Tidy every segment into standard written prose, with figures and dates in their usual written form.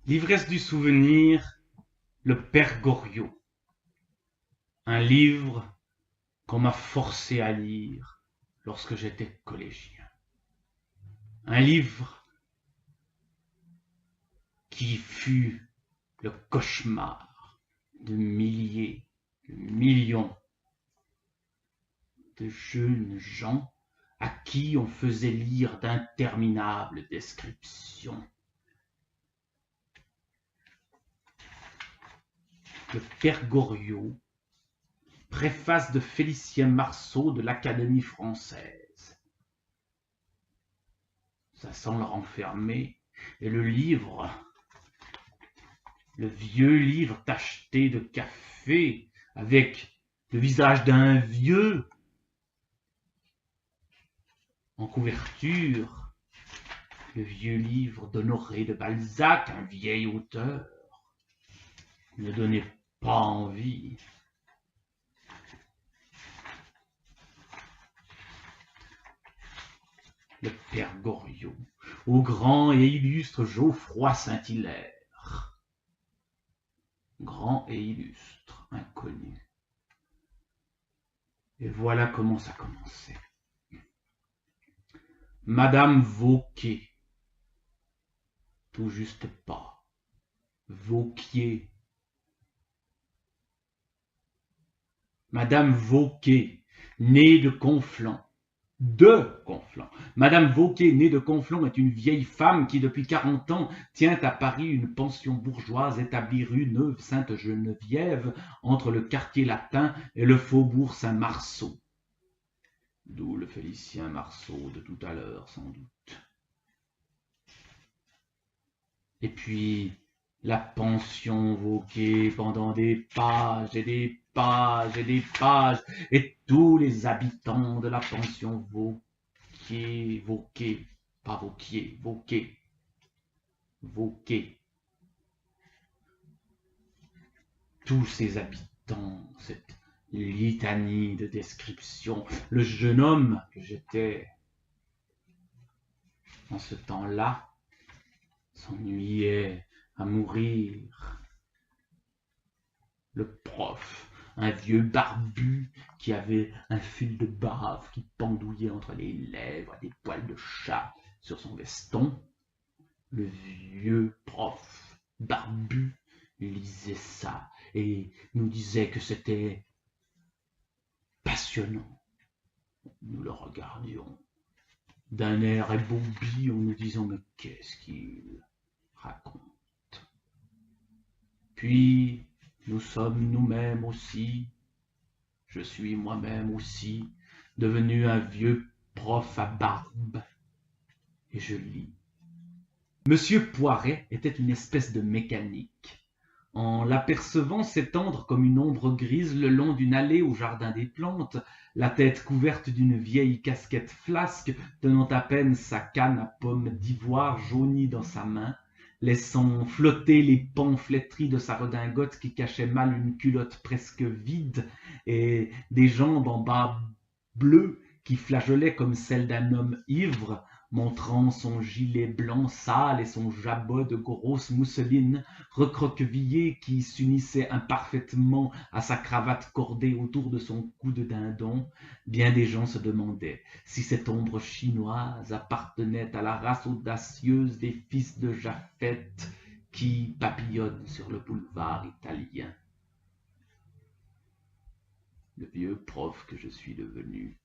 L'ivresse du souvenir, le père Goriot. Un livre qu'on m'a forcé à lire lorsque j'étais collégien. Un livre qui fut le cauchemar de milliers, de millions de jeunes gens à qui on faisait lire d'interminables descriptions. Le père Goriot, préface de Félicien Marceau de l'Académie française. Ça sent le renfermer. Et le livre, le vieux livre tacheté de café, avec le visage d'un vieux en couverture, le vieux livre d'Honoré de Balzac, un vieil auteur, ne donnait pas envie. Le père Goriot, au grand et illustre Geoffroy Saint-Hilaire. Grand et illustre, inconnu. Et voilà comment ça commençait. Madame Vauquet, tout juste pas. Vauquier. Madame Vauquet, née de Conflans. De Conflans. Madame Vauquet, née de Conflans, est une vieille femme qui, depuis 40 ans, tient à Paris une pension bourgeoise établie rue Neuve-Sainte-Geneviève, entre le quartier latin et le faubourg Saint-Marceau. D'où le Félicien Marceau de tout à l'heure, sans doute. Et puis, la pension Vauquet pendant des pages et des pages et des pages, et tous les habitants de la pension Vauquet, pas Vauquier, Vauquet, tous ces habitants, cette litanie de description, le jeune homme que j'étais en ce temps-là s'ennuyait à mourir. Le prof, un vieux barbu qui avait un fil de bave qui pendouillait entre les lèvres, des poils de chat sur son veston. Le vieux prof barbu lisait ça et nous disait que c'était passionnant. Nous le regardions d'un air éboubi en nous disant mais qu'est-ce qu'il raconte? Puis nous sommes nous-mêmes aussi, je suis moi-même aussi devenu un vieux prof à barbe et je lis. Monsieur Poiret était une espèce de mécanique. En l'apercevant s'étendre comme une ombre grise le long d'une allée au jardin des plantes, la tête couverte d'une vieille casquette flasque, tenant à peine sa canne à pomme d'ivoire jaunie dans sa main, laissant flotter les pans flétris de sa redingote qui cachait mal une culotte presque vide et des jambes en bas bleues qui flageolaient comme celles d'un homme ivre, montrant son gilet blanc sale et son jabot de grosse mousseline recroquevillé qui s'unissait imparfaitement à sa cravate cordée autour de son cou de dindon, bien des gens se demandaient si cette ombre chinoise appartenait à la race audacieuse des fils de Japhet qui papillonnent sur le boulevard italien. Le vieux prof que je suis devenu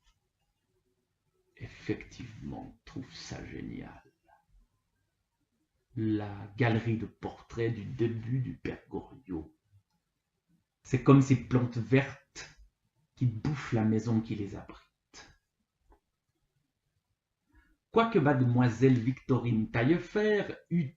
effectivement trouve ça génial. La galerie de portraits du début du père Goriot. C'est comme ces plantes vertes qui bouffent la maison qui les abrite. Quoique mademoiselle Victorine Taillefer eût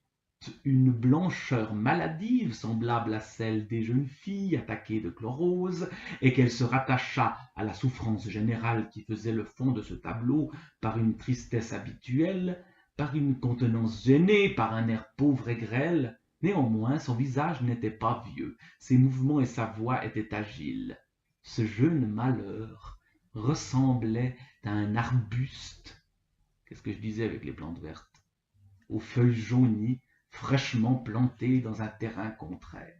une blancheur maladive semblable à celle des jeunes filles attaquées de chlorose, et qu'elle se rattachât à la souffrance générale qui faisait le fond de ce tableau par une tristesse habituelle, par une contenance gênée, par un air pauvre et grêle, néanmoins son visage n'était pas vieux, ses mouvements et sa voix étaient agiles. Ce jeune malheur ressemblait à un arbuste, qu'est-ce que je disais avec les plantes vertes, aux feuilles jaunies, fraîchement planté dans un terrain contraire.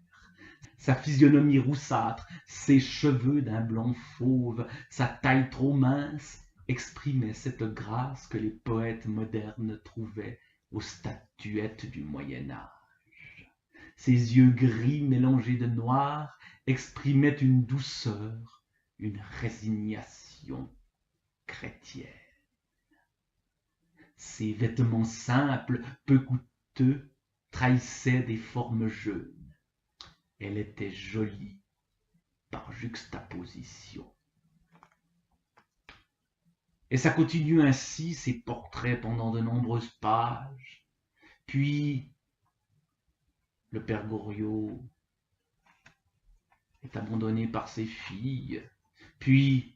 Sa physionomie roussâtre, ses cheveux d'un blanc fauve, sa taille trop mince exprimaient cette grâce que les poètes modernes trouvaient aux statuettes du Moyen Âge. Ses yeux gris mélangés de noir exprimaient une douceur, une résignation chrétienne. Ses vêtements simples, peu coûteux, trahissaient des formes jeunes. Elle était jolie par juxtaposition. Et ça continue ainsi, ces portraits pendant de nombreuses pages. Puis, le père Goriot est abandonné par ses filles. Puis,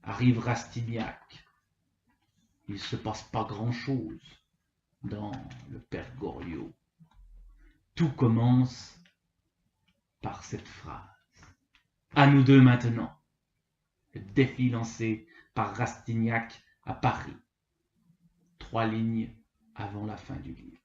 arrive Rastignac. Il ne se passe pas grand-chose dans le père Goriot. Tout commence par cette phrase. À nous deux maintenant. Le défi lancé par Rastignac à Paris. 3 lignes avant la fin du livre.